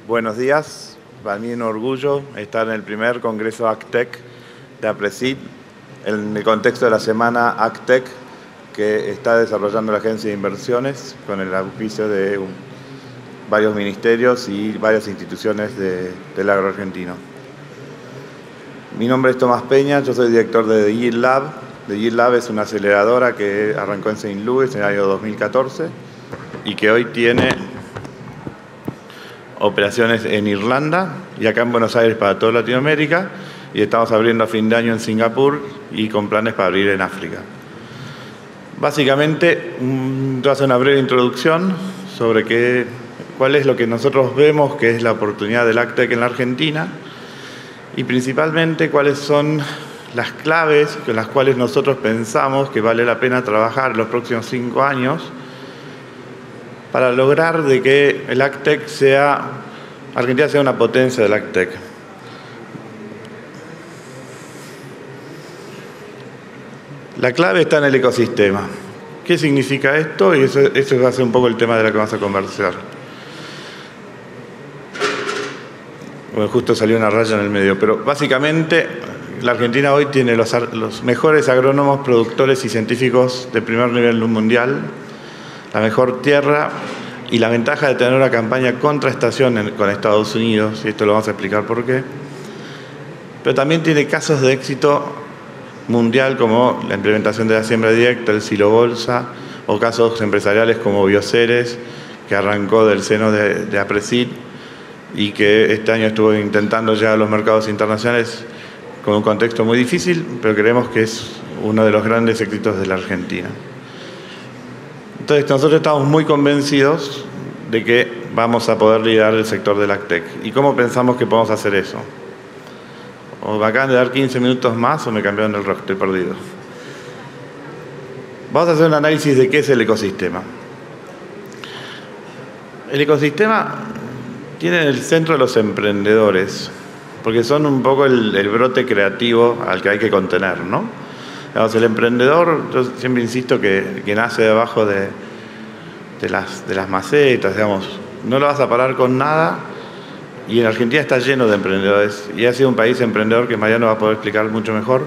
Buenos días. Para mí es un orgullo estar en el primer Congreso ACTEC de APRESID, en el contexto de la semana ACTEC que está desarrollando la Agencia de Inversiones con el auspicio de varios ministerios y varias instituciones del agro argentino. Mi nombre es Tomás Peña, yo soy director de The Yield Lab. The Yield Lab es una aceleradora que arrancó en Saint Louis en el año 2014 y que hoy tiene operaciones en Irlanda y acá en Buenos Aires para toda Latinoamérica, y estamos abriendo a fin de año en Singapur y con planes para abrir en África. Básicamente, voy a hacer una breve introducción sobre cuál es lo que nosotros vemos que es la oportunidad del ACTEC en la Argentina y principalmente cuáles son las claves con las cuales nosotros pensamos que vale la pena trabajar en los próximos 5 años para lograr de que el ACTEC Argentina sea una potencia del ACTEC. La clave está en el ecosistema. ¿Qué significa esto? Y eso va a ser un poco el tema de lo que vamos a conversar. Bueno, justo salió una raya en el medio, pero básicamente la Argentina hoy tiene los mejores agrónomos, productores y científicos de primer nivel mundial, la mejor tierra y la ventaja de tener una campaña contra estación con Estados Unidos, y esto lo vamos a explicar por qué. Pero también tiene casos de éxito mundial como la implementación de la siembra directa, el silo bolsa, o casos empresariales como Bioceres, que arrancó del seno de APRESID y que este año estuvo intentando llegar a los mercados internacionales con un contexto muy difícil, pero creemos que es uno de los grandes éxitos de la Argentina. Entonces, nosotros estamos muy convencidos de que vamos a poder liderar el sector del ACTEC. ¿Y cómo pensamos que podemos hacer eso? O me acaban de dar 15 minutos más o me cambiaron el rock, estoy perdido. Vamos a hacer un análisis de qué es el ecosistema. El ecosistema tiene en el centro a los emprendedores, porque son un poco el brote creativo al que hay que contener, ¿no? Digamos, el emprendedor, yo siempre insisto que nace debajo de las macetas, digamos, no lo vas a parar con nada, y en Argentina está lleno de emprendedores, y ha sido un país emprendedor que Mariano va a poder explicar mucho mejor,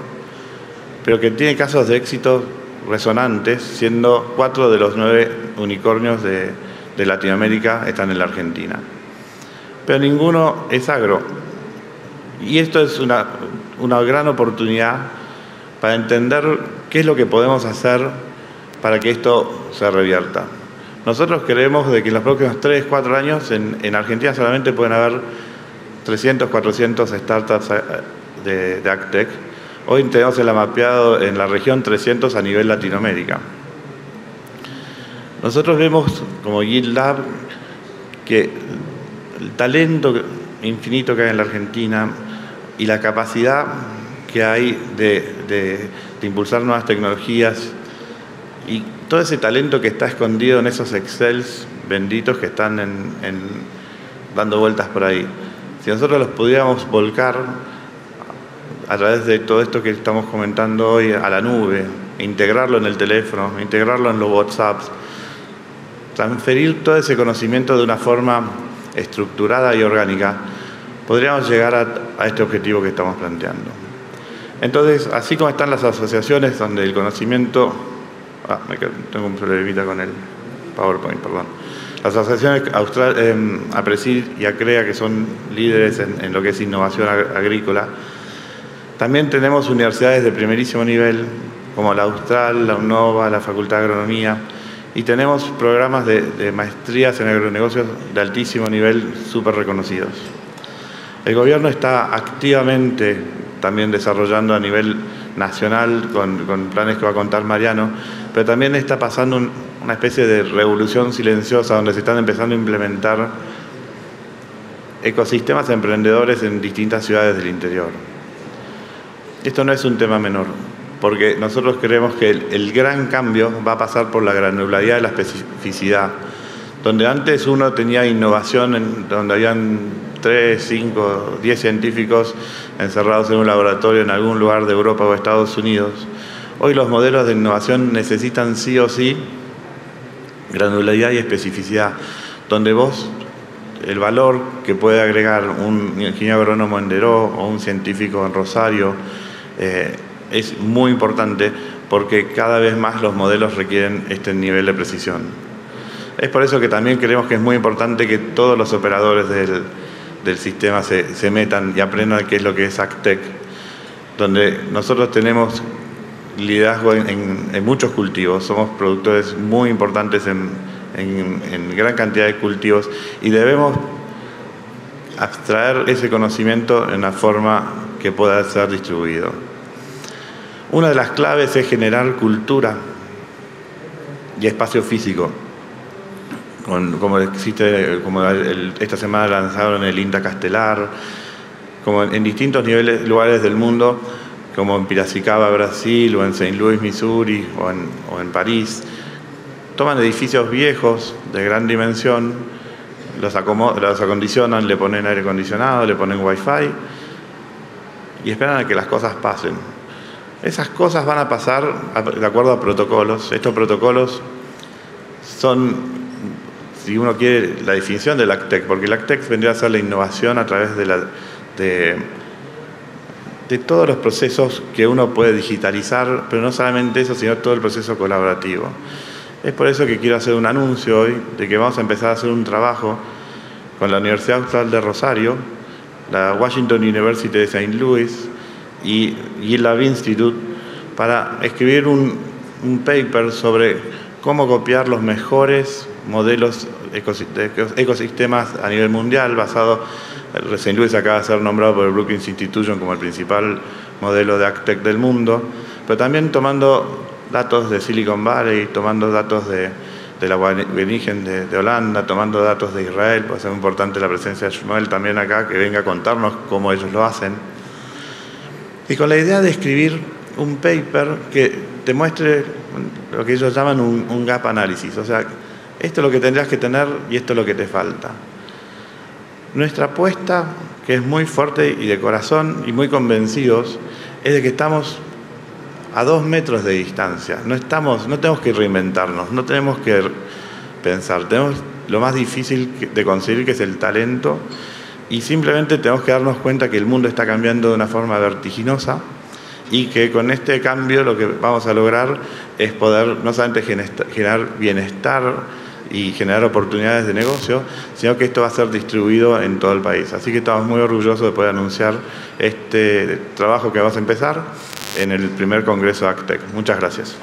pero que tiene casos de éxito resonantes, siendo 4 de los 9 unicornios de Latinoamérica están en la Argentina. Pero ninguno es agro, y esto es una gran oportunidad para entender qué es lo que podemos hacer para que esto se revierta. Nosotros creemos de que en los próximos 3, 4 años en Argentina solamente pueden haber 300, 400 startups de ACTEC. Hoy tenemos mapeado en la región 300 a nivel Latinoamérica. Nosotros vemos como Yield Lab que el talento infinito que hay en la Argentina y la capacidad que hay de impulsar nuevas tecnologías y todo ese talento que está escondido en esos Excels benditos que están dando vueltas por ahí. Si nosotros los pudiéramos volcar a través de todo esto que estamos comentando hoy a la nube, integrarlo en el teléfono, integrarlo en los WhatsApps, transferir todo ese conocimiento de una forma estructurada y orgánica, podríamos llegar a este objetivo que estamos planteando. Entonces, así como están las asociaciones donde el conocimiento... tengo un problemita con el PowerPoint, perdón. Las asociaciones APRESID y ACREA, que son líderes en lo que es innovación agrícola. También tenemos universidades de primerísimo nivel, como la Austral, la UNOVA, la Facultad de Agronomía, y tenemos programas de maestrías en agronegocios de altísimo nivel, súper reconocidos. El gobierno está activamente también desarrollando a nivel nacional con planes que va a contar Mariano, pero también está pasando una especie de revolución silenciosa donde se están empezando a implementar ecosistemas emprendedores en distintas ciudades del interior. Esto no es un tema menor, porque nosotros creemos que el gran cambio va a pasar por la granularidad y la especificidad, donde antes uno tenía innovación, donde habían 3, 5, 10 científicos encerrados en un laboratorio en algún lugar de Europa o Estados Unidos. Hoy los modelos de innovación necesitan sí o sí granularidad y especificidad, donde vos el valor que puede agregar un ingeniero agrónomo en Deró o un científico en Rosario es muy importante, porque cada vez más los modelos requieren este nivel de precisión. Es por eso que también creemos que es muy importante que todos los operadores del sistema se metan y aprendan qué es lo que es AgTech, donde nosotros tenemos liderazgo en muchos cultivos, somos productores muy importantes en gran cantidad de cultivos, y debemos abstraer ese conocimiento en una forma que pueda ser distribuido. Una de las claves es generar cultura y espacio físico, como existe, como esta semana lanzaron el INTA Castelar, como en distintos lugares del mundo, como en Piracicaba, Brasil, o en Saint Louis, Missouri, o en París. Toman edificios viejos de gran dimensión, los acondicionan, le ponen aire acondicionado, le ponen wifi y esperan a que las cosas pasen. Esas cosas van a pasar de acuerdo a protocolos. Estos protocolos son, si uno quiere, la definición del AgTech, porque el AgTech vendría a ser la innovación a través de todos los procesos que uno puede digitalizar, pero no solamente eso, sino todo el proceso colaborativo. Es por eso que quiero hacer un anuncio hoy de que vamos a empezar a hacer un trabajo con la Universidad Austral de Rosario, la Washington University de Saint Louis y el Lab Institute, para escribir un paper sobre cómo copiar los mejores modelos de ecosistemas a nivel mundial, basado, Saint Louis acaba de ser nombrado por el Brookings Institution como el principal modelo de AgTech del mundo, pero también tomando datos de Silicon Valley, tomando datos de la Wageningen de Holanda, tomando datos de Israel. Puede ser muy importante la presencia de Shmuel también acá, que venga a contarnos cómo ellos lo hacen. Y con la idea de escribir un paper que te muestre lo que ellos llaman un gap analysis, o sea, esto es lo que tendrías que tener y esto es lo que te falta. Nuestra apuesta, que es muy fuerte y de corazón y muy convencidos, es de que estamos a 2 metros de distancia. No tenemos que reinventarnos, no tenemos que pensar. Tenemos lo más difícil de conseguir, que es el talento, y simplemente tenemos que darnos cuenta que el mundo está cambiando de una forma vertiginosa y que con este cambio lo que vamos a lograr es poder no solamente generar bienestar y generar oportunidades de negocio, sino que esto va a ser distribuido en todo el país. Así que estamos muy orgullosos de poder anunciar este trabajo que vamos a empezar en el primer Congreso AgTech. Muchas gracias.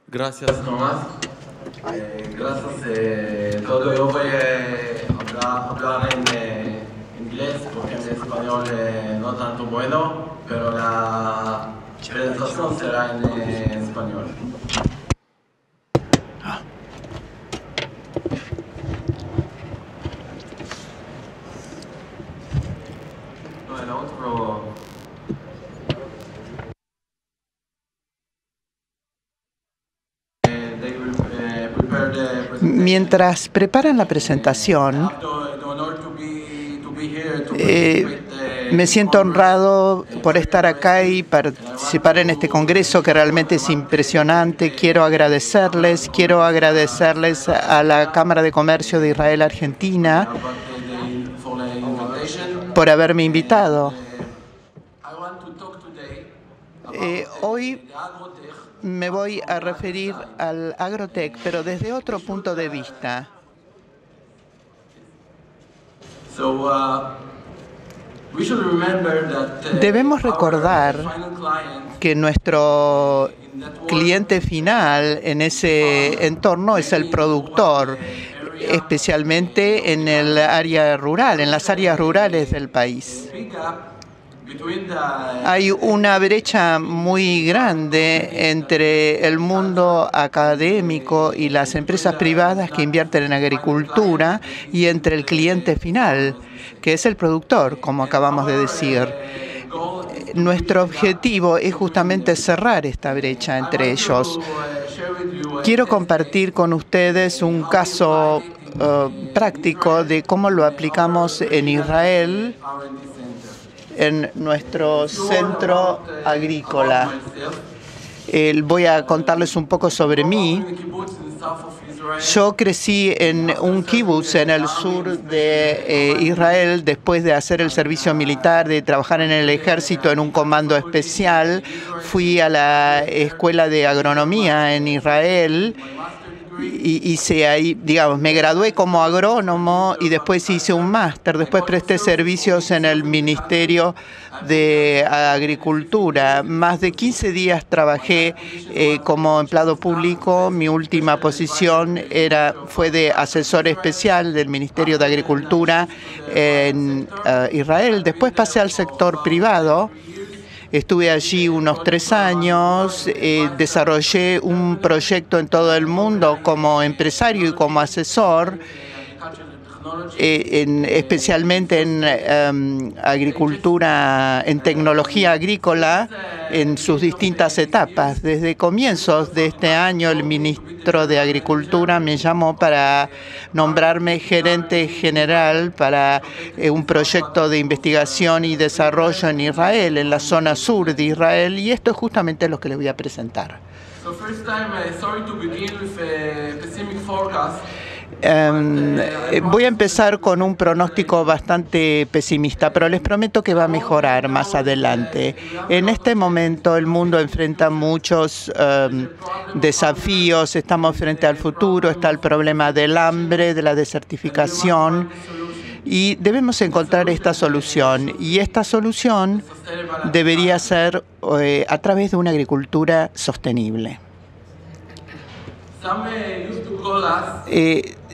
Gracias, Tomás. Gracias todo. Yo voy a hablar en inglés porque mi español no tanto bueno, pero la presentación será en español. No, el otro... Mientras preparan la presentación, me siento honrado por estar acá y participar en este congreso que realmente es impresionante. Quiero agradecerles a la Cámara de Comercio de Israel Argentina por haberme invitado. Hoy me voy a referir al agrotech, pero desde otro punto de vista. Debemos recordar que nuestro cliente final en ese entorno es el productor, especialmente en el área rural, en las áreas rurales del país. Hay una brecha muy grande entre el mundo académico y las empresas privadas que invierten en agricultura y entre el cliente final, que es el productor, como acabamos de decir. nuestro objetivo es justamente cerrar esta brecha entre ellos. Quiero compartir con ustedes un caso práctico de cómo lo aplicamos en Israel, en nuestro centro agrícola. Voy a contarles un poco sobre mí. Yo crecí en un kibutz en el sur de Israel después de hacer el servicio militar, de trabajar en el ejército en un comando especial. Fui a la escuela de agronomía en Israel y hice ahí, digamos, me gradué como agrónomo y después hice un máster. Después presté servicios en el Ministerio de Agricultura. Más de 15 días trabajé como empleado público. Mi última posición fue de asesor especial del Ministerio de Agricultura en Israel. Después pasé al sector privado. Estuve allí unos 3 años, desarrollé un proyecto en todo el mundo como empresario y como asesor, especialmente en agricultura, en tecnología agrícola, en sus distintas etapas. Desde comienzos de este año, el ministro de Agricultura me llamó para nombrarme gerente general para un proyecto de investigación y desarrollo en Israel, en la zona sur de Israel, y esto es justamente lo que les voy a presentar. Voy a empezar con un pronóstico bastante pesimista, pero les prometo que va a mejorar más adelante. En este momento el mundo enfrenta muchos desafíos, estamos frente al futuro, está el problema del hambre, de la desertificación, y debemos encontrar esta solución. Y esta solución debería ser a través de una agricultura sostenible.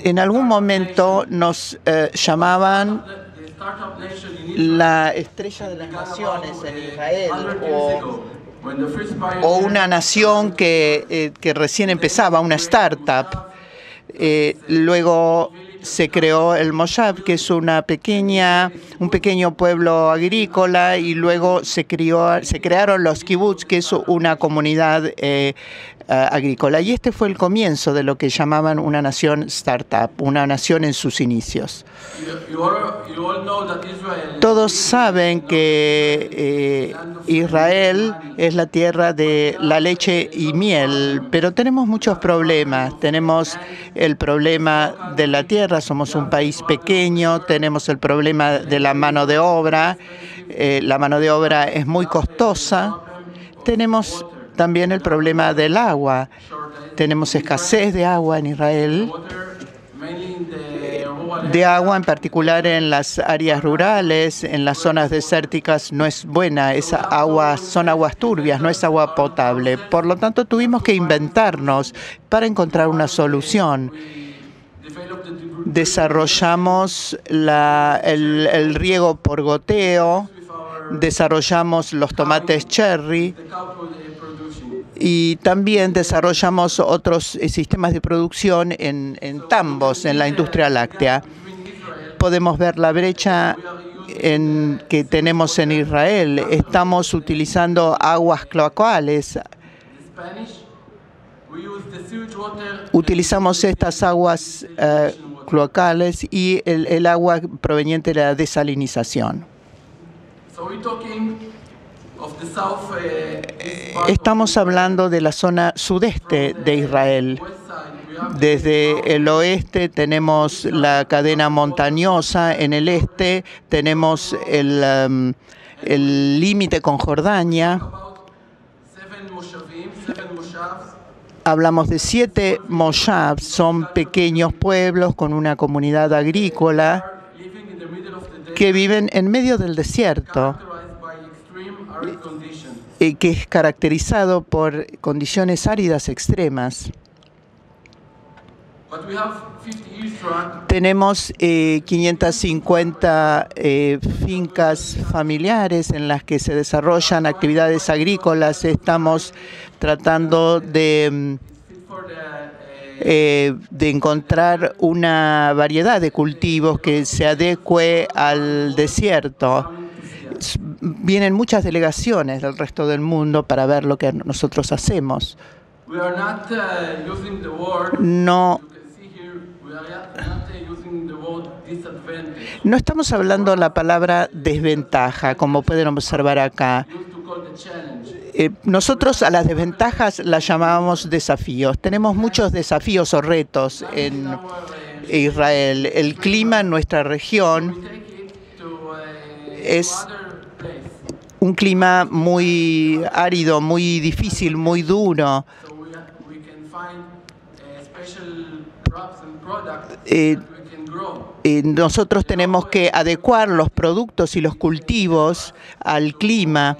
En algún momento nos llamaban la estrella de las naciones en Israel o una nación que recién empezaba, una startup. Luego se creó el Moshav, que es un pequeño pueblo agrícola, y luego se crearon los kibbutz, que es una comunidad agrícola. Y este fue el comienzo de lo que llamaban una nación startup, una nación en sus inicios. Todos saben que Israel es la tierra de la leche y miel, pero tenemos muchos problemas. Tenemos el problema de la tierra, somos un país pequeño, tenemos el problema de la mano de obra. La mano de obra es muy costosa. Tenemos también el problema del agua. Tenemos escasez de agua en Israel, de agua en particular en las áreas rurales, en las zonas desérticas no es buena, son aguas turbias, no es agua potable. Por lo tanto, tuvimos que inventarnos para encontrar una solución. Desarrollamos el riego por goteo, desarrollamos los tomates cherry, y también desarrollamos otros sistemas de producción en tambos, en la industria láctea. Podemos ver la brecha que tenemos en Israel. Estamos utilizando aguas cloacales. Utilizamos estas aguas cloacales y el agua proveniente de la desalinización. Estamos hablando de la zona sudeste de Israel. Desde el oeste tenemos la cadena montañosa, en el este tenemos el límite con Jordania. Hablamos de 7 moshavs, son pequeños pueblos con una comunidad agrícola que viven en medio del desierto, que es caracterizado por condiciones áridas extremas. Tenemos 550 fincas familiares en las que se desarrollan actividades agrícolas. Estamos tratando de encontrar una variedad de cultivos que se adecue al desierto. vienen muchas delegaciones del resto del mundo para ver lo que nosotros hacemos. No estamos hablando la palabra desventaja, como pueden observar acá. Nosotros a las desventajas las llamábamos desafíos. Tenemos muchos desafíos o retos en Israel. El clima en nuestra región es un clima muy árido, muy difícil, muy duro. Nosotros tenemos que adecuar los productos y los cultivos al clima.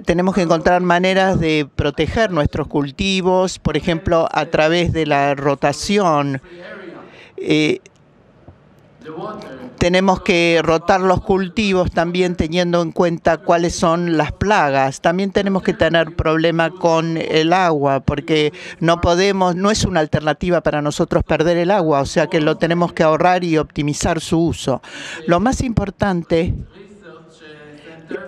Tenemos que encontrar maneras de proteger nuestros cultivos, por ejemplo, a través de la rotación. Tenemos que rotar los cultivos también teniendo en cuenta cuáles son las plagas. También tenemos que tener problema con el agua, porque no es una alternativa para nosotros perder el agua, o sea que lo tenemos que ahorrar y optimizar su uso. Lo más importante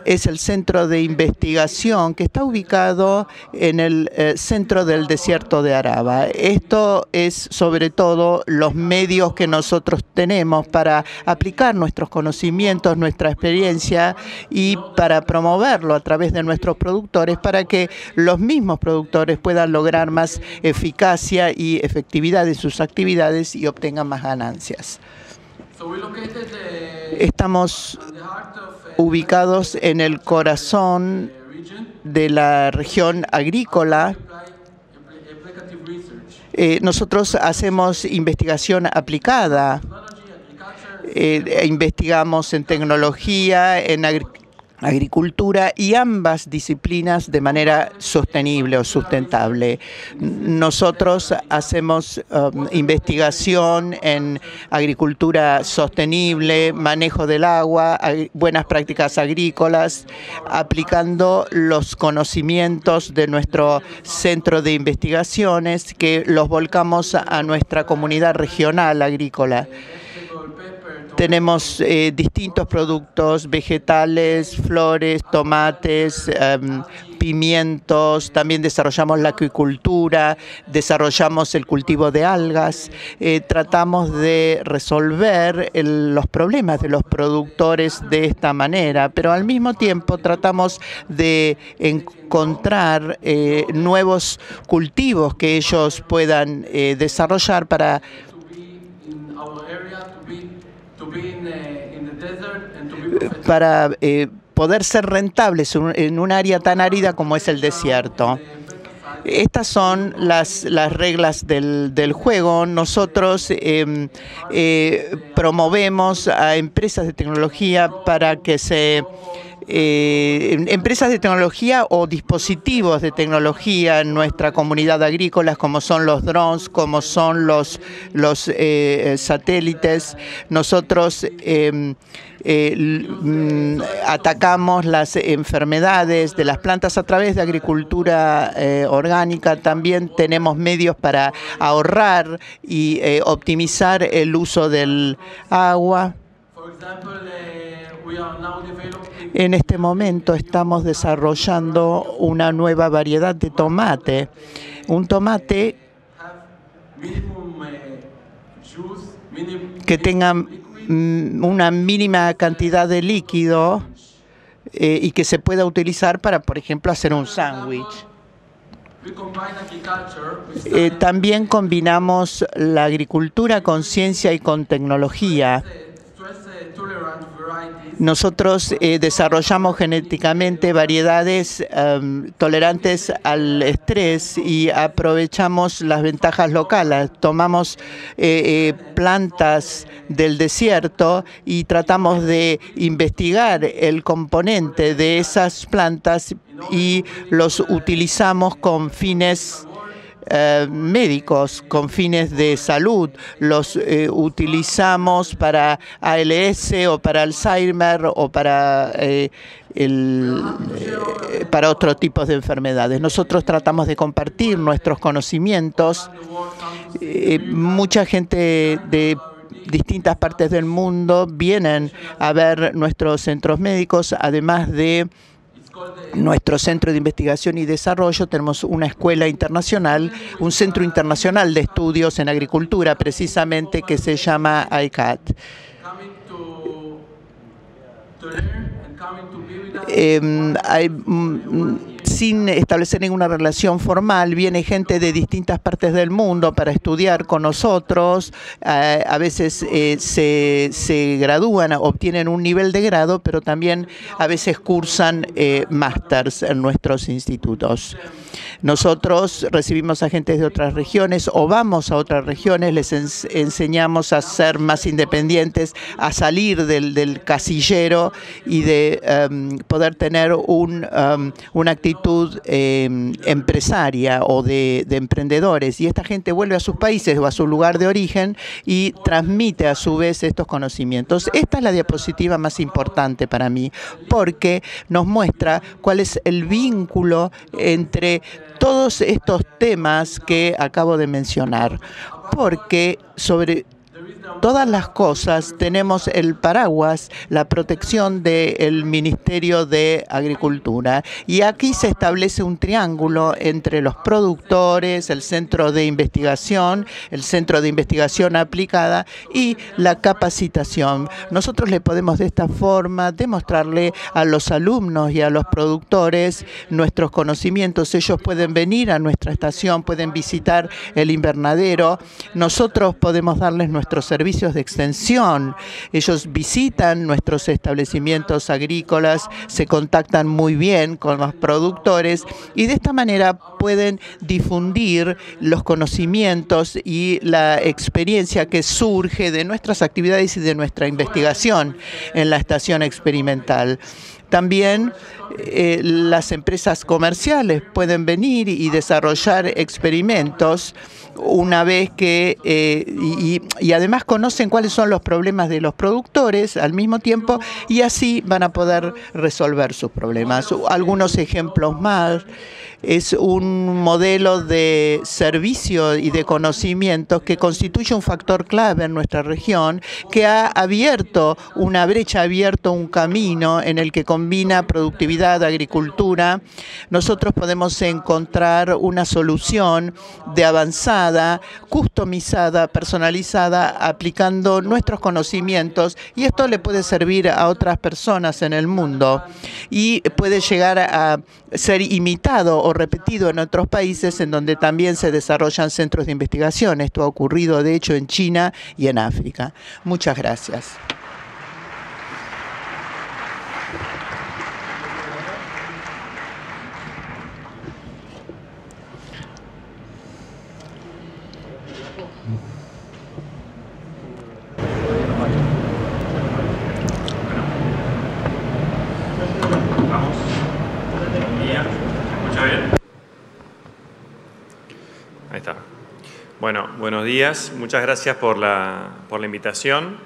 es el centro de investigación que está ubicado en el centro del desierto de Araba. Esto es sobre todo los medios que nosotros tenemos para aplicar nuestros conocimientos, nuestra experiencia y para promoverlo a través de nuestros productores para que los mismos productores puedan lograr más eficacia y efectividad en sus actividades y obtengan más ganancias. Estamos ubicados en el corazón de la región agrícola. Nosotros hacemos investigación aplicada. Investigamos en tecnología, en agricultura y ambas disciplinas de manera sostenible o sustentable. Nosotros hacemos investigación en agricultura sostenible, manejo del agua, buenas prácticas agrícolas, aplicando los conocimientos de nuestro centro de investigaciones que los volcamos a nuestra comunidad regional agrícola. Tenemos distintos productos, vegetales, flores, tomates, pimientos. También desarrollamos la acuicultura, desarrollamos el cultivo de algas. Tratamos de resolver los problemas de los productores de esta manera, pero al mismo tiempo tratamos de encontrar nuevos cultivos que ellos puedan desarrollar para poder ser rentables en un área tan árida como es el desierto. Estas son las reglas del juego. Nosotros promovemos a empresas de tecnología para que empresas de tecnología o dispositivos de tecnología en nuestra comunidad agrícola, como son los drones, como son los satélites. Nosotros atacamos las enfermedades de las plantas a través de agricultura orgánica. También tenemos medios para ahorrar y optimizar el uso del agua. En este momento estamos desarrollando una nueva variedad de tomate. Un tomate que tenga una mínima cantidad de líquido y que se pueda utilizar para, por ejemplo, hacer un sándwich. También combinamos la agricultura con ciencia y con tecnología. Nosotros desarrollamos genéticamente variedades tolerantes al estrés y aprovechamos las ventajas locales. Tomamos plantas del desierto y tratamos de investigar el componente de esas plantas y los utilizamos con fines médicos, con fines de salud. Los utilizamos para ALS o para Alzheimer o para otros tipos de enfermedades. Nosotros tratamos de compartir nuestros conocimientos. Mucha gente de distintas partes del mundo vienen a ver nuestros centros médicos, además de nuestro centro de investigación y desarrollo. Tenemos una escuela internacional, un centro internacional de estudios en agricultura, precisamente, que se llama ICAT. Sin establecer ninguna relación formal, viene gente de distintas partes del mundo para estudiar con nosotros. A veces se gradúan, obtienen un nivel de grado, pero también a veces cursan másters en nuestros institutos. Nosotros recibimos a gente de otras regiones o vamos a otras regiones, les enseñamos a ser más independientes, a salir del casillero y de poder tener una actitud empresaria o de emprendedores. Y esta gente vuelve a sus países o a su lugar de origen y transmite a su vez estos conocimientos. Esta es la diapositiva más importante para mí, porque nos muestra cuál es el vínculo entre todos estos temas que acabo de mencionar, porque sobre todas las cosas tenemos el paraguas, la protección del Ministerio de Agricultura. Y aquí se establece un triángulo entre los productores, el centro de investigación aplicada y la capacitación. Nosotros le podemos de esta forma demostrarle a los alumnos y a los productores nuestros conocimientos. Ellos pueden venir a nuestra estación, pueden visitar el invernadero. Nosotros podemos darles nuestros servicios de extensión. Ellos visitan nuestros establecimientos agrícolas, se contactan muy bien con los productores y de esta manera pueden difundir los conocimientos y la experiencia que surge de nuestras actividades y de nuestra investigación en la estación experimental. También las empresas comerciales pueden venir y desarrollar experimentos una vez que y además conocen cuáles son los problemas de los productores al mismo tiempo y así van a poder resolver sus problemas. Algunos ejemplos más. Es un modelo de servicio y de conocimientos que constituye un factor clave en nuestra región, que ha abierto una brecha, ha abierto un camino en el que combina productividad, agricultura. Nosotros podemos encontrar una solución de avanzada, customizada, personalizada, aplicando nuestros conocimientos, y esto le puede servir a otras personas en el mundo y puede llegar a ser imitado o repetido en otros países en donde también se desarrollan centros de investigación. Esto ha ocurrido, de hecho, en China y en África. Muchas gracias. Ahí está. Bueno, buenos días. Muchas gracias por la invitación.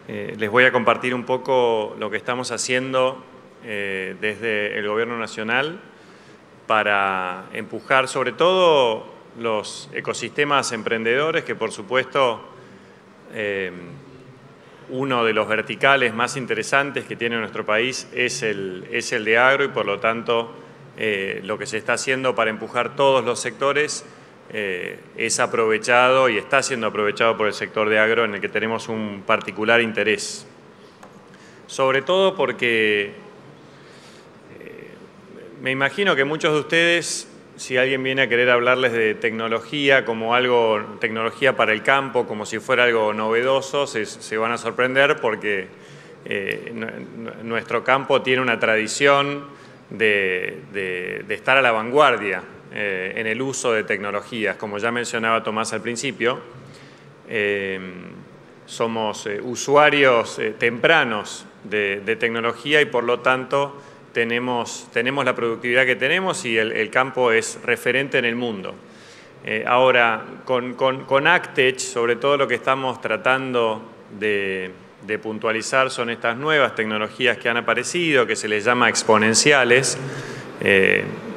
Les voy a compartir un poco lo que estamos haciendo desde el Gobierno Nacional para empujar sobre todo los ecosistemas emprendedores, que por supuesto uno de los verticales más interesantes que tiene nuestro país es el de agro, y por lo tanto lo que se está haciendo para empujar todos los sectores es aprovechado y está siendo aprovechado por el sector de agro, en el que tenemos un particular interés. Sobre todo porque me imagino que muchos de ustedes, si alguien viene a querer hablarles de tecnología como algo, tecnología para el campo, como si fuera algo novedoso, se van a sorprender, porque nuestro campo tiene una tradición de estar a la vanguardia en el uso de tecnologías. Como ya mencionaba Tomás al principio, somos usuarios tempranos de tecnología, y por lo tanto tenemos la productividad que tenemos, y el campo es referente en el mundo. Ahora, con ACTech, sobre todo lo que estamos tratando de puntualizar son estas nuevas tecnologías que han aparecido, que se les llama exponenciales,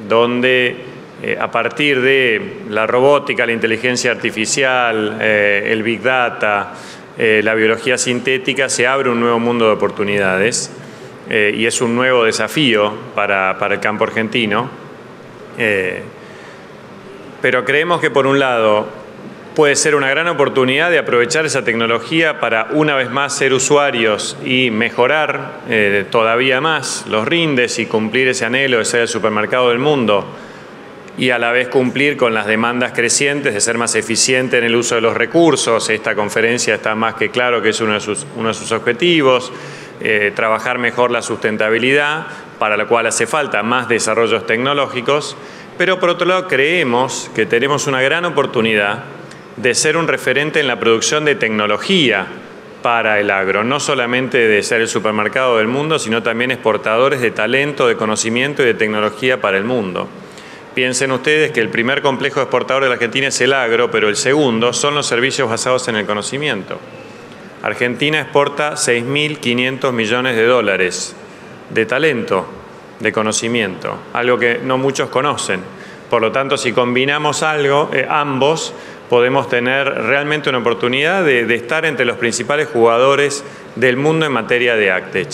donde a partir de la robótica, la inteligencia artificial, el Big Data, la biología sintética, se abre un nuevo mundo de oportunidades y es un nuevo desafío para el campo argentino. Pero creemos que, por un lado, puede ser una gran oportunidad de aprovechar esa tecnología para, una vez más, ser usuarios y mejorar todavía más los rindes y cumplir ese anhelo de ser el supermercado del mundo, y a la vez cumplir con las demandas crecientes de ser más eficiente en el uso de los recursos. Esta conferencia está más que claro que es uno de sus objetivos, trabajar mejor la sustentabilidad, para lo cual hace falta más desarrollos tecnológicos, pero por otro lado creemos que tenemos una gran oportunidad de ser un referente en la producción de tecnología para el agro, no solamente de ser el supermercado del mundo, sino también exportadores de talento, de conocimiento y de tecnología para el mundo. Piensen ustedes que el primer complejo exportador de la Argentina es el agro, pero el segundo son los servicios basados en el conocimiento. Argentina exporta 6.500 millones de dólares de talento, de conocimiento, algo que no muchos conocen. Por lo tanto, si combinamos ambos, podemos tener realmente una oportunidad de estar entre los principales jugadores del mundo en materia de AgTech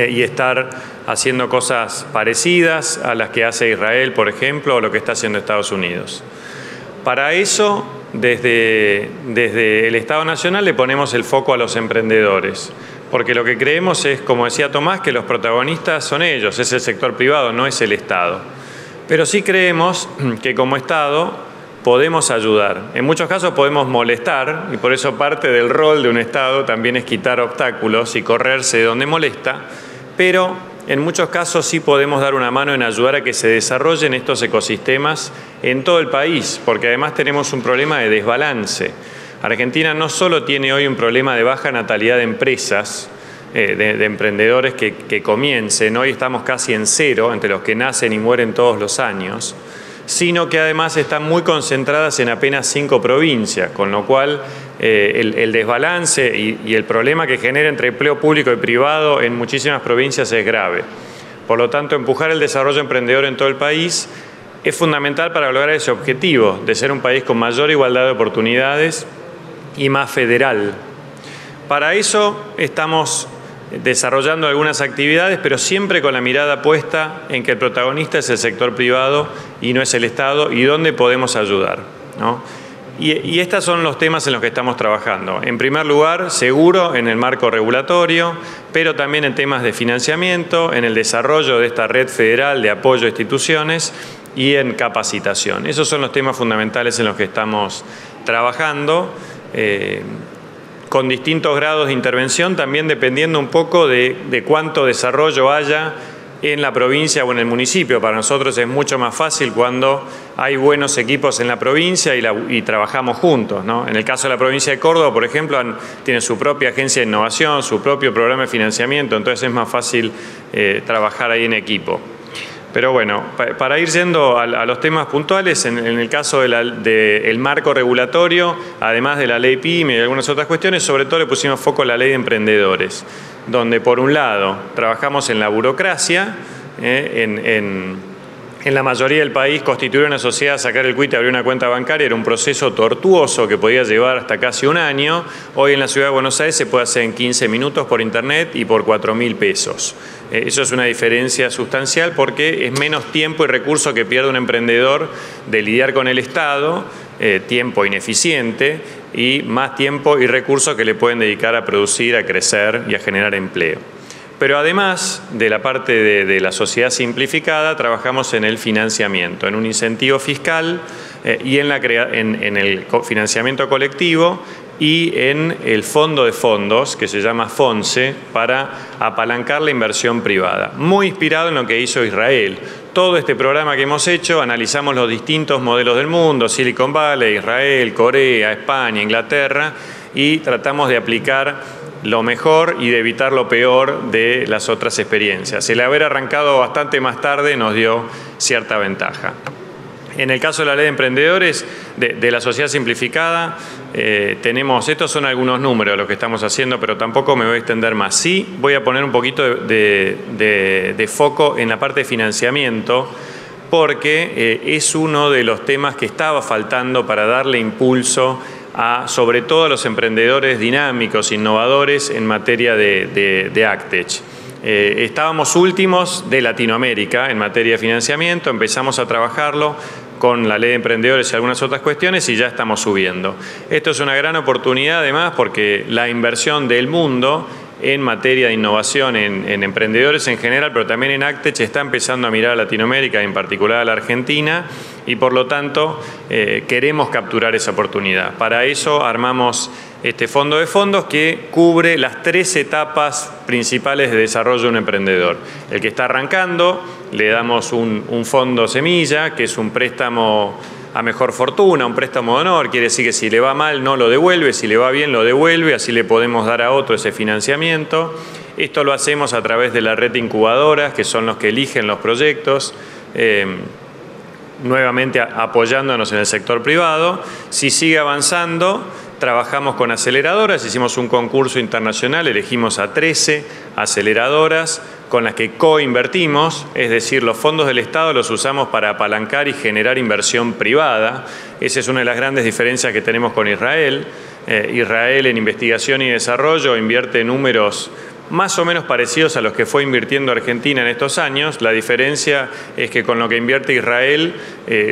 y estar haciendo cosas parecidas a las que hace Israel, por ejemplo, o lo que está haciendo Estados Unidos. Para eso, desde el Estado Nacional le ponemos el foco a los emprendedores, porque lo que creemos es, como decía Tomás, que los protagonistas son ellos, es el sector privado, no es el Estado. Pero sí creemos que como Estado podemos ayudar. En muchos casos podemos molestar, y por eso parte del rol de un Estado también es quitar obstáculos y correrse de donde molesta, pero en muchos casos sí podemos dar una mano en ayudar a que se desarrollen estos ecosistemas en todo el país, porque además tenemos un problema de desbalance. Argentina no solo tiene hoy un problema de baja natalidad de empresas, de emprendedores que comiencen, hoy estamos casi en cero entre los que nacen y mueren todos los años, sino que además están muy concentradas en apenas 5 provincias, con lo cual el desbalance y el problema que genera entre empleo público y privado en muchísimas provincias es grave. Por lo tanto, empujar el desarrollo emprendedor en todo el país es fundamental para lograr ese objetivo de ser un país con mayor igualdad de oportunidades y más federal. Para eso estamos desarrollando algunas actividades, pero siempre con la mirada puesta en que el protagonista es el sector privado y no es el Estado, y dónde podemos ayudar, ¿no? Y estos son los temas en los que estamos trabajando. En primer lugar, seguro en el marco regulatorio, pero también en temas de financiamiento, en el desarrollo de esta red federal de apoyo a instituciones y en capacitación. Esos son los temas fundamentales en los que estamos trabajando, con distintos grados de intervención, también dependiendo un poco de cuánto desarrollo haya en la provincia o en el municipio. Para nosotros es mucho más fácil cuando hay buenos equipos en la provincia y trabajamos juntos, ¿no? En el caso de la provincia de Córdoba, por ejemplo, tiene su propia agencia de innovación, su propio programa de financiamiento, entonces es más fácil trabajar ahí en equipo. Pero bueno, para ir yendo a los temas puntuales, en el caso del marco regulatorio, además de la ley PYME y algunas otras cuestiones, sobre todo le pusimos foco a la ley de emprendedores, donde por un lado trabajamos en la burocracia, en la mayoría del país constituir una sociedad, sacar el quit y abrir una cuenta bancaria era un proceso tortuoso que podía llevar hasta casi un año. Hoy en la ciudad de Buenos Aires se puede hacer en 15 minutos por internet y por 4.000 pesos. Eso es una diferencia sustancial porque es menos tiempo y recursos que pierde un emprendedor de lidiar con el Estado, tiempo ineficiente, y más tiempo y recursos que le pueden dedicar a producir, a crecer y a generar empleo. Pero además de la parte de la sociedad simplificada, trabajamos en el financiamiento, en un incentivo fiscal y en el financiamiento colectivo y en el fondo de fondos, que se llama FONSE, para apalancar la inversión privada. Muy inspirado en lo que hizo Israel. Todo este programa que hemos hecho, analizamos los distintos modelos del mundo, Silicon Valley, Israel, Corea, España, Inglaterra, y tratamos de aplicar lo mejor y de evitar lo peor de las otras experiencias. El haber arrancado bastante más tarde nos dio cierta ventaja. En el caso de la ley de emprendedores, de la sociedad simplificada, estos son algunos números de lo que estamos haciendo, pero tampoco me voy a extender más. Sí voy a poner un poquito de foco en la parte de financiamiento, porque es uno de los temas que estaba faltando para darle impulso sobre todo a los emprendedores dinámicos, innovadores en materia de ACTech. Estábamos últimos de Latinoamérica en materia de financiamiento, empezamos a trabajarlo con la ley de emprendedores y algunas otras cuestiones y ya estamos subiendo. Esto es una gran oportunidad además porque la inversión del mundo en materia de innovación en emprendedores en general, pero también en ACTech, está empezando a mirar a Latinoamérica, en particular a la Argentina, y por lo tanto queremos capturar esa oportunidad. Para eso armamos este fondo de fondos que cubre las 3 etapas principales de desarrollo de un emprendedor. El que está arrancando, le damos un fondo semilla, que es un préstamo a mejor fortuna, un préstamo de honor, quiere decir que si le va mal no lo devuelve, si le va bien lo devuelve, así le podemos dar a otro ese financiamiento. Esto lo hacemos a través de la red de incubadoras, que son los que eligen los proyectos, nuevamente apoyándonos en el sector privado. Si sigue avanzando, trabajamos con aceleradoras, hicimos un concurso internacional, elegimos a 13 aceleradoras con las que coinvertimos, es decir, los fondos del Estado los usamos para apalancar y generar inversión privada. Esa es una de las grandes diferencias que tenemos con Israel. Israel en investigación y desarrollo invierte números más o menos parecidos a los que fue invirtiendo Argentina en estos años. La diferencia es que con lo que invierte Israel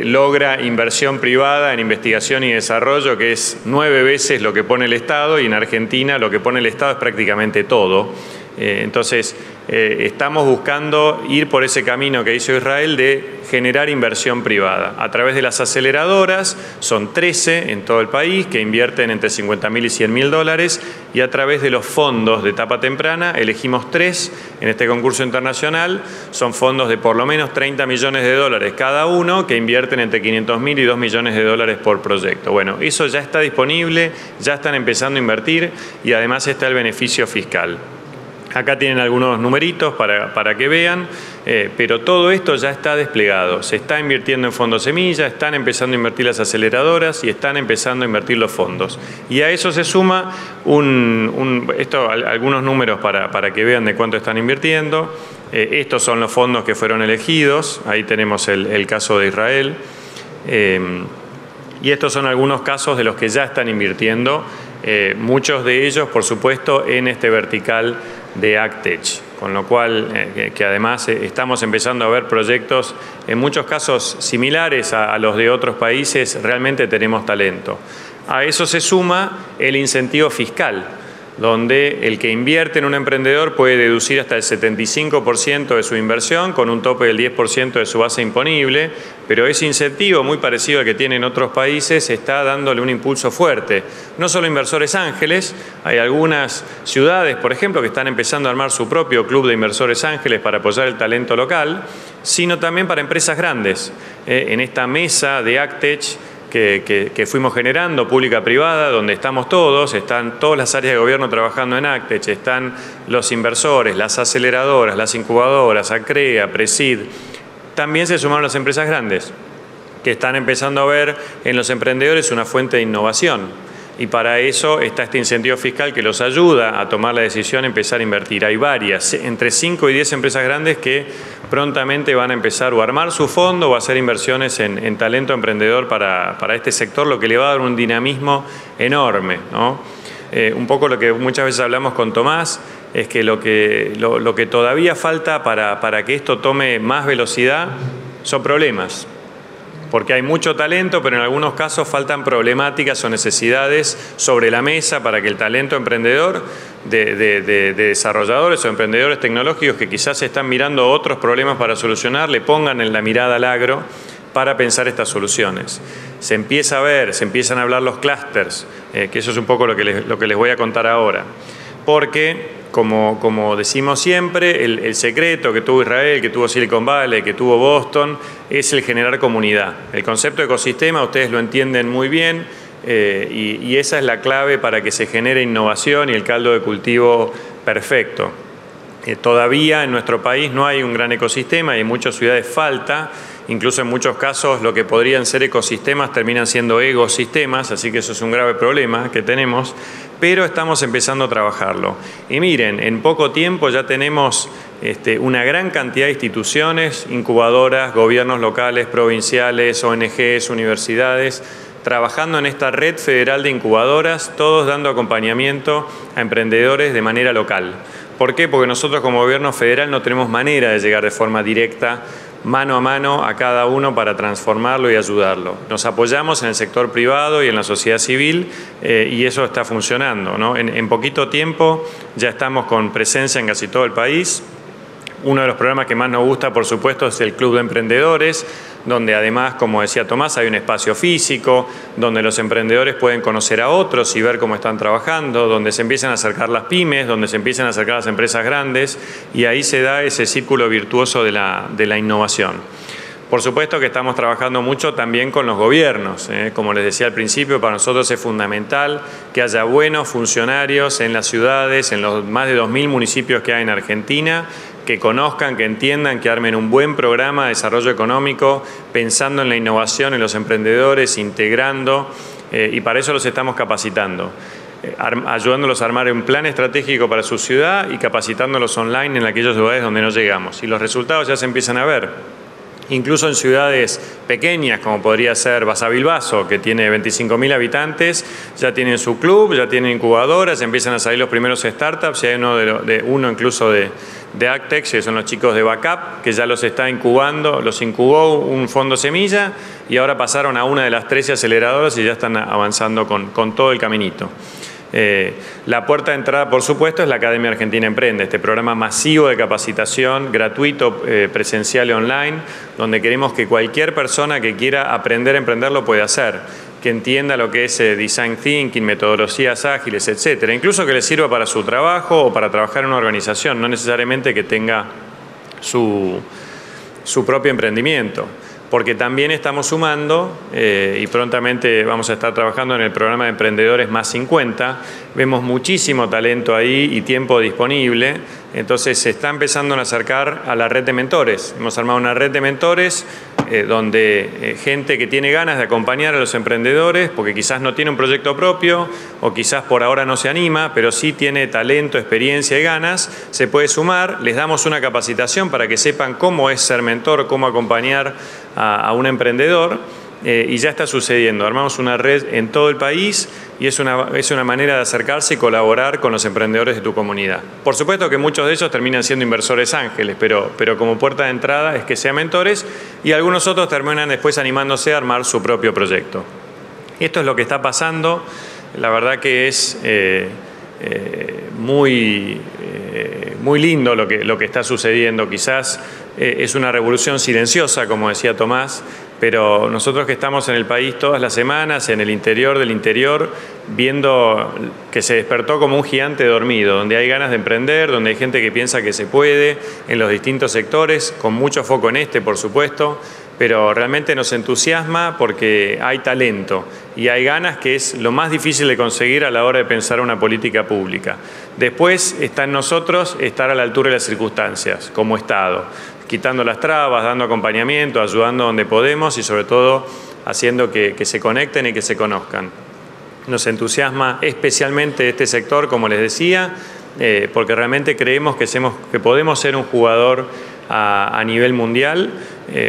logra inversión privada en investigación y desarrollo, que es 9 veces lo que pone el Estado, y en Argentina lo que pone el Estado es prácticamente todo. Entonces, estamos buscando ir por ese camino que hizo Israel de generar inversión privada. A través de las aceleradoras, son 13 en todo el país que invierten entre $50.000 y $100.000, y a través de los fondos de etapa temprana elegimos 3 en este concurso internacional. Son fondos de por lo menos $30 millones cada uno, que invierten entre $500.000 y $2 millones por proyecto. Bueno, eso ya está disponible, ya están empezando a invertir y además está el beneficio fiscal. Acá tienen algunos numeritos para que vean, pero todo esto ya está desplegado. Se está invirtiendo en fondos semilla, están empezando a invertir las aceleradoras y están empezando a invertir los fondos. Y a eso se suma algunos números para que vean de cuánto están invirtiendo. Estos son los fondos que fueron elegidos. Ahí tenemos el caso de Israel. Y estos son algunos casos de los que ya están invirtiendo. Muchos de ellos, por supuesto, en este vertical de ACTech, con lo cual que además estamos empezando a ver proyectos en muchos casos similares a los de otros países. Realmente tenemos talento. A eso se suma el incentivo fiscal, donde el que invierte en un emprendedor puede deducir hasta el 75% de su inversión con un tope del 10% de su base imponible, pero ese incentivo, muy parecido al que tienen otros países, está dándole un impulso fuerte. No solo inversores ángeles, hay algunas ciudades, por ejemplo, que están empezando a armar su propio club de inversores ángeles para apoyar el talento local, sino también para empresas grandes. En esta mesa de ACTech que fuimos generando, pública-privada, donde estamos todos, están todas las áreas de gobierno trabajando en ACTech, están los inversores, las aceleradoras, las incubadoras, ACREA, PRESID. También se sumaron las empresas grandes, que están empezando a ver en los emprendedores una fuente de innovación. Y para eso está este incentivo fiscal que los ayuda a tomar la decisión de empezar a invertir. Hay varias, entre 5 y 10 empresas grandes que prontamente van a empezar o a armar su fondo o a hacer inversiones en talento emprendedor para este sector, lo que le va a dar un dinamismo enorme, ¿no? Un poco lo que muchas veces hablamos con Tomás es que lo que todavía falta para que esto tome más velocidad son problemas. Porque hay mucho talento, pero en algunos casos faltan problemáticas o necesidades sobre la mesa para que el talento emprendedor de desarrolladores o emprendedores tecnológicos que quizás están mirando otros problemas para solucionar, le pongan en la mirada al agro para pensar estas soluciones. Se empieza a ver, se empiezan a hablar los clústeres, que eso es un poco lo que les voy a contar ahora. Porque, como decimos siempre, el secreto que tuvo Israel, que tuvo Silicon Valley, que tuvo Boston, es el generar comunidad. El concepto de ecosistema ustedes lo entienden muy bien y esa es la clave para que se genere innovación y el caldo de cultivo perfecto. Todavía en nuestro país no hay un gran ecosistema y en muchas ciudades falta, incluso en muchos casos lo que podrían ser ecosistemas terminan siendo ecosistemas, así que eso es un grave problema que tenemos, pero estamos empezando a trabajarlo. Y miren, en poco tiempo ya tenemos una gran cantidad de instituciones, incubadoras, gobiernos locales, provinciales, ONGs, universidades, trabajando en esta red federal de incubadoras, todos dando acompañamiento a emprendedores de manera local. ¿Por qué? Porque nosotros como gobierno federal no tenemos manera de llegar de forma directa, mano a mano, a cada uno para transformarlo y ayudarlo. Nos apoyamos en el sector privado y en la sociedad civil y eso está funcionando, ¿no? En poquito tiempo ya estamos con presencia en casi todo el país. Uno de los programas que más nos gusta, por supuesto, es el Club de Emprendedores, donde además, como decía Tomás, hay un espacio físico, donde los emprendedores pueden conocer a otros y ver cómo están trabajando, donde se empiezan a acercar las pymes, donde se empiezan a acercar las empresas grandes, y ahí se da ese círculo virtuoso de la innovación. Por supuesto que estamos trabajando mucho también con los gobiernos. Como les decía al principio, para nosotros es fundamental que haya buenos funcionarios en las ciudades, en los más de 2.000 municipios que hay en Argentina, que conozcan, que entiendan, que armen un buen programa de desarrollo económico, pensando en la innovación, en los emprendedores, integrando, y para eso los estamos capacitando, ayudándolos a armar un plan estratégico para su ciudad y capacitándolos online en aquellos lugares donde no llegamos. Y los resultados ya se empiezan a ver. Incluso en ciudades pequeñas, como podría ser Basavilbaso, que tiene 25.000 habitantes, ya tienen su club, ya tienen incubadoras, empiezan a salir los primeros startups, y hay uno incluso de Actex, que son los chicos de Backup, que ya los está incubando, los incubó un fondo semilla y ahora pasaron a una de las 13 aceleradoras y ya están avanzando con todo el caminito. La puerta de entrada, por supuesto, es la Academia Argentina Emprende, este programa masivo de capacitación gratuito, presencial y online, donde queremos que cualquier persona que quiera aprender a emprender lo pueda hacer, que entienda lo que es design thinking, metodologías ágiles, etcétera, incluso que le sirva para su trabajo o para trabajar en una organización, no necesariamente que tenga su propio emprendimiento. Porque también estamos sumando, y prontamente vamos a estar trabajando en el programa de Emprendedores Más 50, vemos muchísimo talento ahí y tiempo disponible, entonces se está empezando a acercar a la red de mentores. Hemos armado una red de mentores donde gente que tiene ganas de acompañar a los emprendedores, porque quizás no tiene un proyecto propio o quizás por ahora no se anima, pero sí tiene talento, experiencia y ganas, se puede sumar, les damos una capacitación para que sepan cómo es ser mentor, cómo acompañar a un emprendedor, y ya está sucediendo. Armamos una red en todo el país y es una manera de acercarse y colaborar con los emprendedores de tu comunidad. Por supuesto que muchos de ellos terminan siendo inversores ángeles, pero como puerta de entrada es que sean mentores, y algunos otros terminan después animándose a armar su propio proyecto. Esto es lo que está pasando. La verdad que es muy lindo lo que está sucediendo. Quizás es una revolución silenciosa, como decía Tomás, pero nosotros que estamos en el país todas las semanas, en el interior del interior, viendo que se despertó como un gigante dormido, donde hay ganas de emprender, donde hay gente que piensa que se puede, en los distintos sectores, con mucho foco en este, por supuesto, pero realmente nos entusiasma porque hay talento y hay ganas, que es lo más difícil de conseguir a la hora de pensar una política pública. Después está en nosotros estar a la altura de las circunstancias, como Estado, quitando las trabas, dando acompañamiento, ayudando donde podemos y sobre todo haciendo que se conecten y que se conozcan. Nos entusiasma especialmente este sector, como les decía, porque realmente creemos que podemos ser un jugador a nivel mundial.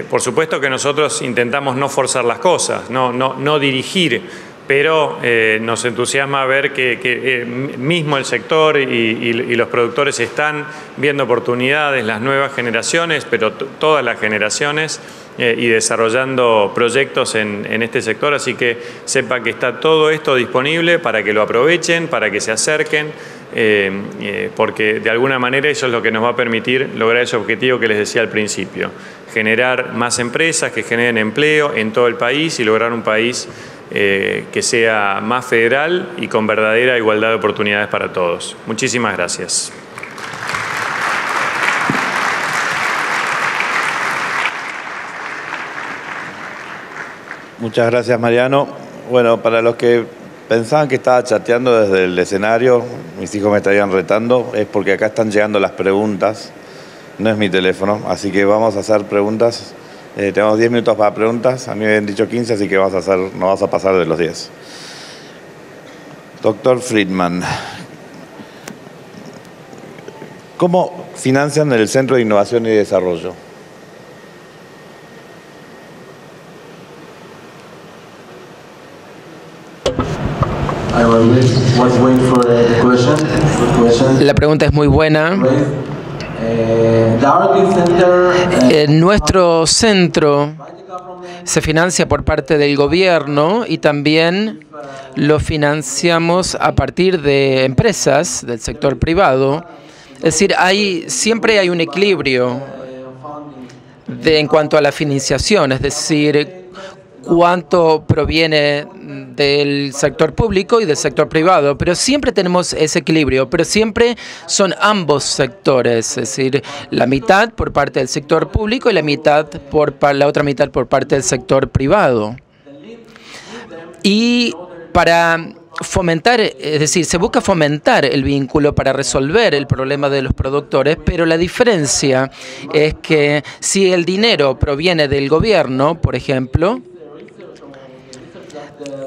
Por supuesto que nosotros intentamos no forzar las cosas, no dirigir, pero nos entusiasma ver que mismo el sector y los productores están viendo oportunidades, las nuevas generaciones, pero todas las generaciones, y desarrollando proyectos en este sector, así que sepa que está todo esto disponible para que lo aprovechen, para que se acerquen, porque de alguna manera eso es lo que nos va a permitir lograr ese objetivo que les decía al principio, generar más empresas que generen empleo en todo el país y lograr un país que sea más federal y con verdadera igualdad de oportunidades para todos. Muchísimas gracias. Muchas gracias, Mariano. Bueno, para los que pensaban que estaba chateando desde el escenario, mis hijos me estarían retando, es porque acá están llegando las preguntas, no es mi teléfono, así que vamos a hacer preguntas Tenemos 10 minutos para preguntas. A mí me habían dicho 15, así que no vas a pasar de los 10. Doctor Friedman, ¿cómo financian el Centro de Innovación y Desarrollo? La pregunta es muy buena. Nuestro centro se financia por parte del gobierno y también lo financiamos a partir de empresas del sector privado. Es decir, siempre hay un equilibrio en cuanto a la financiación, es decir, cuánto proviene del sector público y del sector privado, pero siempre tenemos ese equilibrio, pero siempre son ambos sectores, es decir, la mitad por parte del sector público y la otra mitad por parte del sector privado. Y para fomentar, es decir, se busca fomentar el vínculo para resolver el problema de los productores, pero la diferencia es que si el dinero proviene del gobierno, por ejemplo,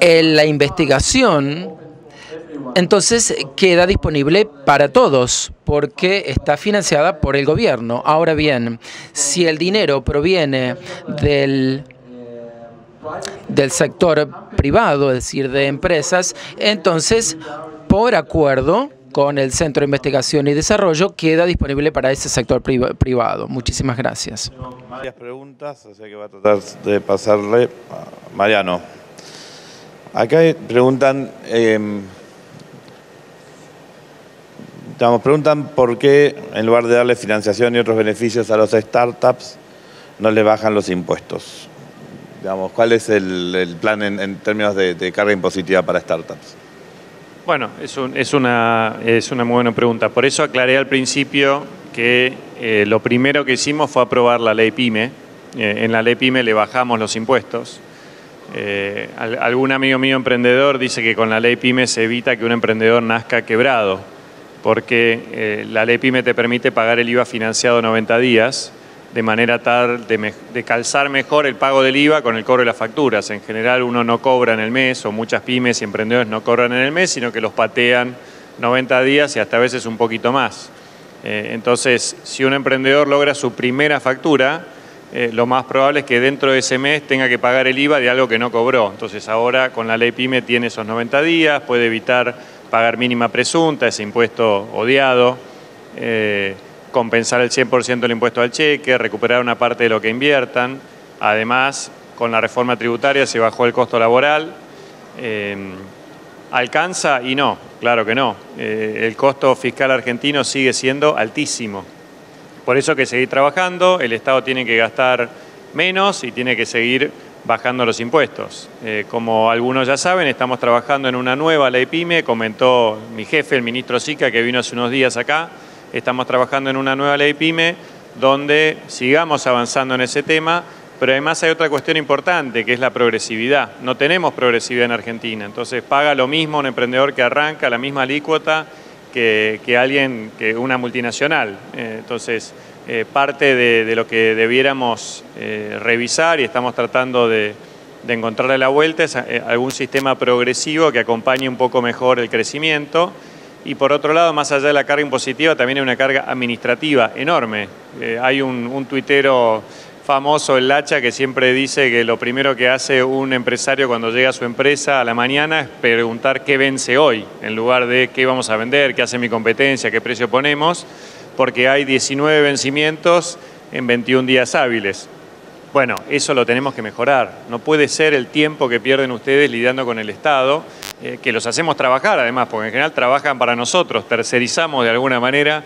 la investigación entonces queda disponible para todos porque está financiada por el gobierno. Ahora bien, si el dinero proviene del sector privado, es decir, de empresas, entonces, por acuerdo con el Centro de Investigación y Desarrollo, queda disponible para ese sector privado. Muchísimas gracias. Varias preguntas, o sea que va a tratar de pasarle a Mariano. Acá preguntan por qué, en lugar de darle financiación y otros beneficios a los startups, no le bajan los impuestos. ¿Cuál es el plan en términos de carga impositiva para startups? Bueno, es una muy buena pregunta. Por eso aclaré al principio que lo primero que hicimos fue aprobar la ley PYME. En la ley PYME le bajamos los impuestos. Algún amigo mío emprendedor dice que con la ley PYME se evita que un emprendedor nazca quebrado, porque la ley PYME te permite pagar el IVA financiado 90 días, de manera tal de calzar mejor el pago del IVA con el cobro de las facturas. En general uno no cobra en el mes, o muchas pymes y emprendedores no cobran en el mes, sino que los patean 90 días y hasta a veces un poquito más. Entonces, si un emprendedor logra su primera factura, lo más probable es que dentro de ese mes tenga que pagar el IVA de algo que no cobró. Entonces ahora con la ley PYME tiene esos 90 días, puede evitar pagar mínima presunta, ese impuesto odiado, compensar el 100% del impuesto al cheque, recuperar una parte de lo que inviertan. Además, con la reforma tributaria se bajó el costo laboral. ¿Alcanza? Y no, claro que no. El costo fiscal argentino sigue siendo altísimo. Por eso hay que seguir trabajando, el Estado tiene que gastar menos y tiene que seguir bajando los impuestos. Como algunos ya saben, estamos trabajando en una nueva ley PYME, comentó mi jefe, el ministro Sica, que vino hace unos días acá. Estamos trabajando en una nueva ley PYME donde sigamos avanzando en ese tema, pero además hay otra cuestión importante, que es la progresividad. No tenemos progresividad en Argentina, entonces paga lo mismo un emprendedor que arranca, la misma alícuota que una multinacional. Entonces, parte de lo que debiéramos revisar, y estamos tratando de encontrarle la vuelta, es algún sistema progresivo que acompañe un poco mejor el crecimiento. Y por otro lado, más allá de la carga impositiva, también hay una carga administrativa enorme. Hay un tuitero famoso, el Lacha, que siempre dice que lo primero que hace un empresario cuando llega a su empresa a la mañana es preguntar qué vence hoy, en lugar de qué vamos a vender, qué hace mi competencia, qué precio ponemos, porque hay 19 vencimientos en 21 días hábiles. Bueno, eso lo tenemos que mejorar. No puede ser el tiempo que pierden ustedes lidiando con el Estado, que los hacemos trabajar además, porque en general trabajan para nosotros, tercerizamos de alguna manera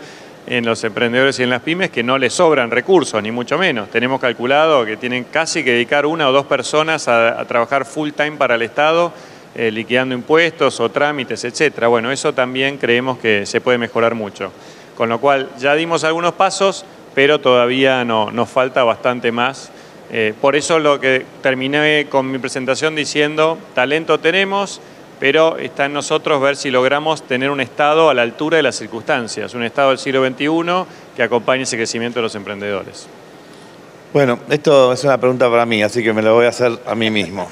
en los emprendedores y en las pymes que no les sobran recursos, ni mucho menos. Tenemos calculado que tienen casi que dedicar 1 o 2 personas a trabajar full time para el Estado, liquidando impuestos o trámites, etcétera. Bueno, eso también creemos que se puede mejorar mucho. Con lo cual ya dimos algunos pasos, pero todavía nos falta bastante más. Por eso lo que terminé con mi presentación diciendo, talento tenemos, pero está en nosotros ver si logramos tener un Estado a la altura de las circunstancias, un Estado del siglo XXI que acompañe ese crecimiento de los emprendedores. Bueno, esto es una pregunta para mí, así que me la voy a hacer a mí mismo.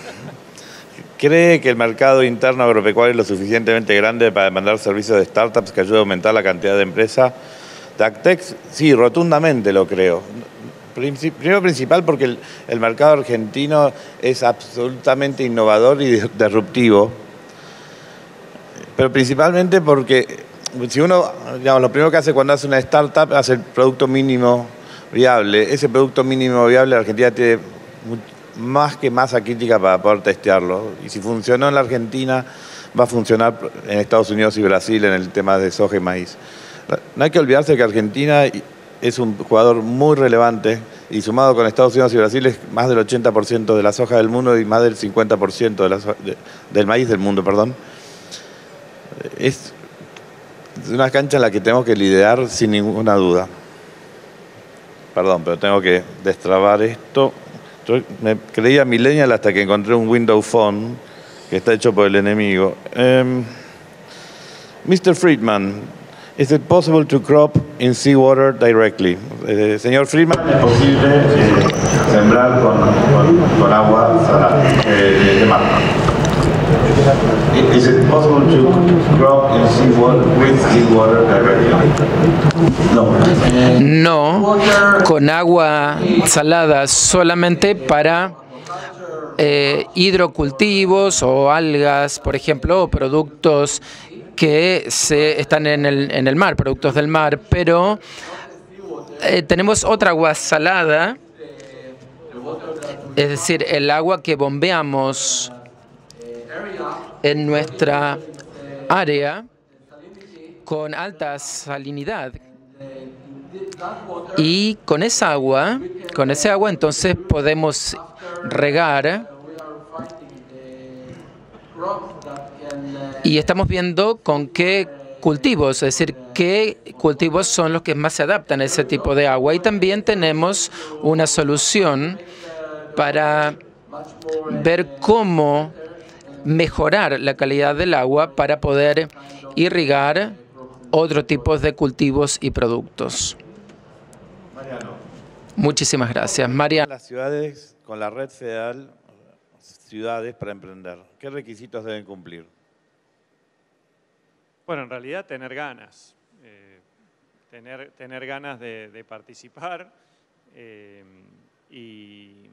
¿Cree que el mercado interno agropecuario es lo suficientemente grande para demandar servicios de startups que ayuden a aumentar la cantidad de empresas? Tactex, sí, rotundamente lo creo. Primero principal porque el mercado argentino es absolutamente innovador y disruptivo, pero principalmente porque si uno, digamos, lo primero que hace cuando hace una startup, hace el producto mínimo viable. Ese producto mínimo viable, la Argentina tiene más que masa crítica para poder testearlo. Y si funcionó en la Argentina, va a funcionar en Estados Unidos y Brasil en el tema de soja y maíz. No hay que olvidarse que Argentina es un jugador muy relevante y sumado con Estados Unidos y Brasil es más del 80% de la soja del mundo y más del 50% del maíz del mundo, perdón. Es una cancha en la que tenemos que liderar sin ninguna duda. Perdón, pero tengo que destrabar esto. Yo me creía millennial hasta que encontré un Windows Phone que está hecho por el enemigo. Mr. Friedman, is it possible to crop in seawater directly? Señor Friedman, ¿es posible sembrar con agua salada de mar? Is it possible to crop in seawater with seawater directly? No, con agua salada solamente para hidrocultivos o algas, por ejemplo, o productos que están en el mar, productos del mar, pero tenemos otra agua salada, es decir, el agua que bombeamos en nuestra área con alta salinidad. Y con ese agua entonces podemos regar y estamos viendo con qué cultivos, es decir, qué cultivos son los que más se adaptan a ese tipo de agua. Y también tenemos una solución para ver cómo mejorar la calidad del agua para poder irrigar otro tipo de cultivos y productos. Mariano. Muchísimas gracias. Mariano. Las ciudades con la red federal, ciudades para emprender, ¿qué requisitos deben cumplir? Bueno, en realidad tener ganas, tener ganas de participar y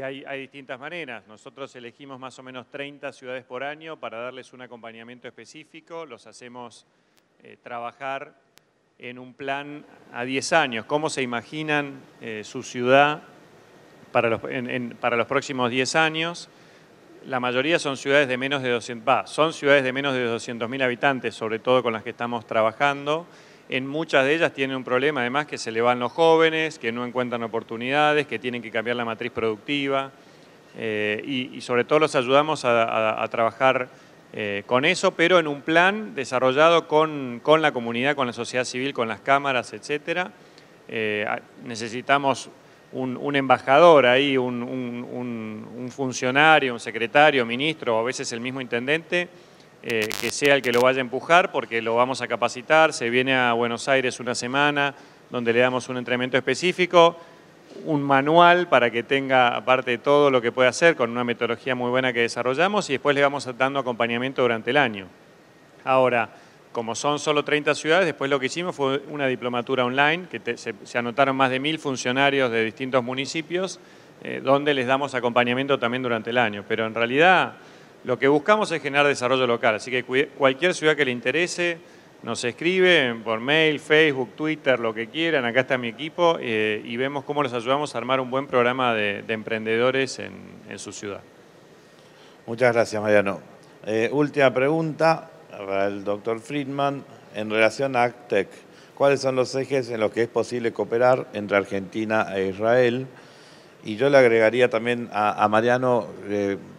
hay distintas maneras. Nosotros elegimos más o menos 30 ciudades por año para darles un acompañamiento específico. Los hacemos trabajar en un plan a 10 años. ¿Cómo se imaginan su ciudad para los próximos 10 años? La mayoría son ciudades de menos de 200.000 habitantes, sobre todo con las que estamos trabajando. En muchas de ellas tienen un problema, además, que se le van los jóvenes, que no encuentran oportunidades, que tienen que cambiar la matriz productiva. Y sobre todo los ayudamos a trabajar con eso, pero en un plan desarrollado con la comunidad, con la sociedad civil, con las cámaras, etc. Necesitamos un embajador ahí, un funcionario, un secretario, ministro, o a veces el mismo intendente, que sea el que lo vaya a empujar, porque lo vamos a capacitar. Se viene a Buenos Aires una semana donde le damos un entrenamiento específico, un manual para que tenga, aparte de todo lo que puede hacer, con una metodología muy buena que desarrollamos, y después le vamos dando acompañamiento durante el año. Ahora, como son solo 30 ciudades, después lo que hicimos fue una diplomatura online, que se anotaron más de 1000 funcionarios de distintos municipios, donde les damos acompañamiento también durante el año. Pero en realidad lo que buscamos es generar desarrollo local, así que cualquier ciudad que le interese nos escribe por mail, Facebook, Twitter, lo que quieran. Acá está mi equipo y vemos cómo los ayudamos a armar un buen programa de emprendedores en su ciudad. Muchas gracias, Mariano. Última pregunta para el doctor Friedman en relación a AgTech. ¿Cuáles son los ejes en los que es posible cooperar entre Argentina e Israel? Y yo le agregaría también a Mariano,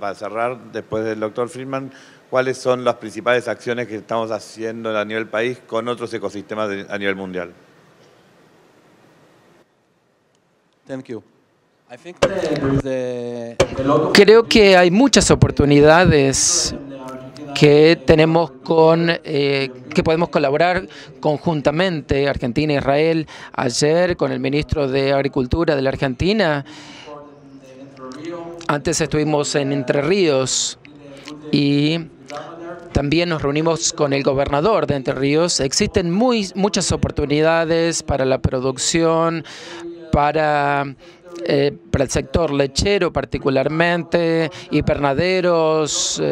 para cerrar, después del doctor Friedman, ¿cuáles son las principales acciones que estamos haciendo a nivel país con otros ecosistemas a nivel mundial? Creo que hay muchas oportunidades que tenemos que podemos colaborar conjuntamente, Argentina e Israel. Ayer con el ministro de Agricultura de la Argentina, antes estuvimos en Entre Ríos y también nos reunimos con el gobernador de Entre Ríos. Existen muchas oportunidades para la producción, para el sector lechero particularmente, hipernaderos,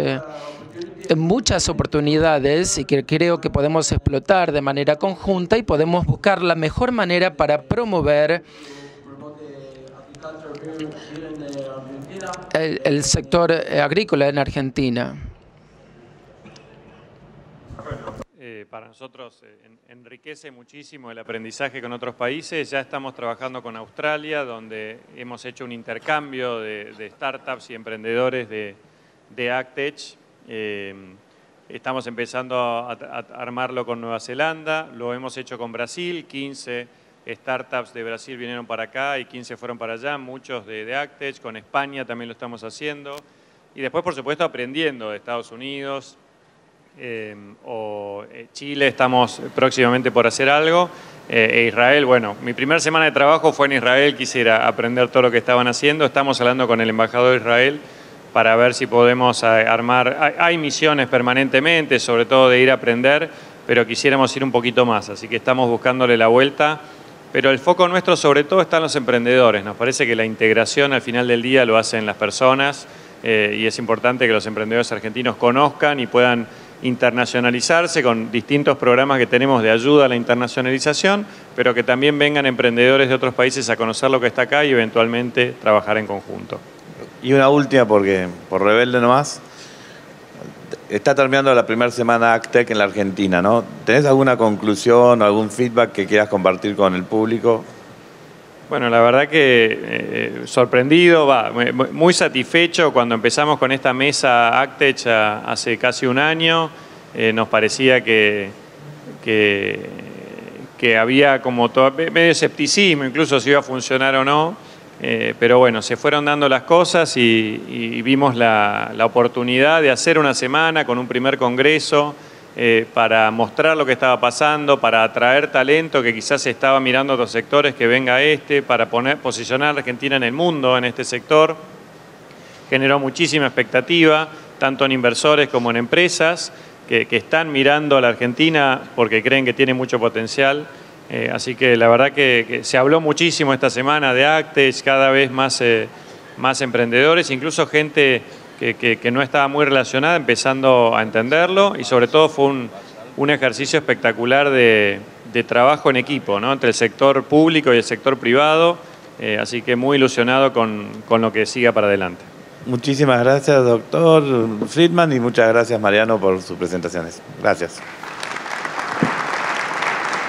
muchas oportunidades y que creo que podemos explotar de manera conjunta y podemos buscar la mejor manera para promover el sector agrícola en Argentina. Para nosotros enriquece muchísimo el aprendizaje con otros países. Ya estamos trabajando con Australia, donde hemos hecho un intercambio de startups y emprendedores de AgTech. Estamos empezando a armarlo con Nueva Zelanda, lo hemos hecho con Brasil, 15 startups de Brasil vinieron para acá y 15 fueron para allá, muchos de AgTech, con España también lo estamos haciendo. Y después, por supuesto, aprendiendo de Estados Unidos, Chile, estamos próximamente por hacer algo, Israel. Bueno, mi primera semana de trabajo fue en Israel, quisiera aprender todo lo que estaban haciendo. Estamos hablando con el embajador de Israel para ver si podemos armar, hay misiones permanentemente, sobre todo de ir a aprender, pero quisiéramos ir un poquito más, así que estamos buscándole la vuelta. Pero el foco nuestro sobre todo está en los emprendedores. Nos parece que la integración al final del día lo hacen las personas y es importante que los emprendedores argentinos conozcan y puedan internacionalizarse con distintos programas que tenemos de ayuda a la internacionalización, pero que también vengan emprendedores de otros países a conocer lo que está acá y eventualmente trabajar en conjunto. Y una última, porque por rebelde nomás, está terminando la primera semana AgTech en la Argentina, ¿no? ¿Tenés alguna conclusión o algún feedback que quieras compartir con el público? Bueno, la verdad que sorprendido, muy satisfecho. Cuando empezamos con esta mesa AgTech hace casi un año, nos parecía que había como medio escepticismo, incluso si iba a funcionar o no. Pero bueno, se fueron dando las cosas y vimos la oportunidad de hacer una semana con un primer congreso para mostrar lo que estaba pasando, para atraer talento que quizás se estaba mirando a otros sectores, que venga para posicionar a la Argentina en el mundo, en este sector. Generó muchísima expectativa, tanto en inversores como en empresas, que están mirando a la Argentina porque creen que tiene mucho potencial. Así que la verdad que se habló muchísimo esta semana de AgTech, cada vez más emprendedores, incluso gente que no estaba muy relacionada empezando a entenderlo, y sobre todo fue un ejercicio espectacular de trabajo en equipo, ¿no? Entre el sector público y el sector privado, así que muy ilusionado con lo que siga para adelante. Muchísimas gracias, doctor Friedman, y muchas gracias, Mariano, por sus presentaciones. Gracias.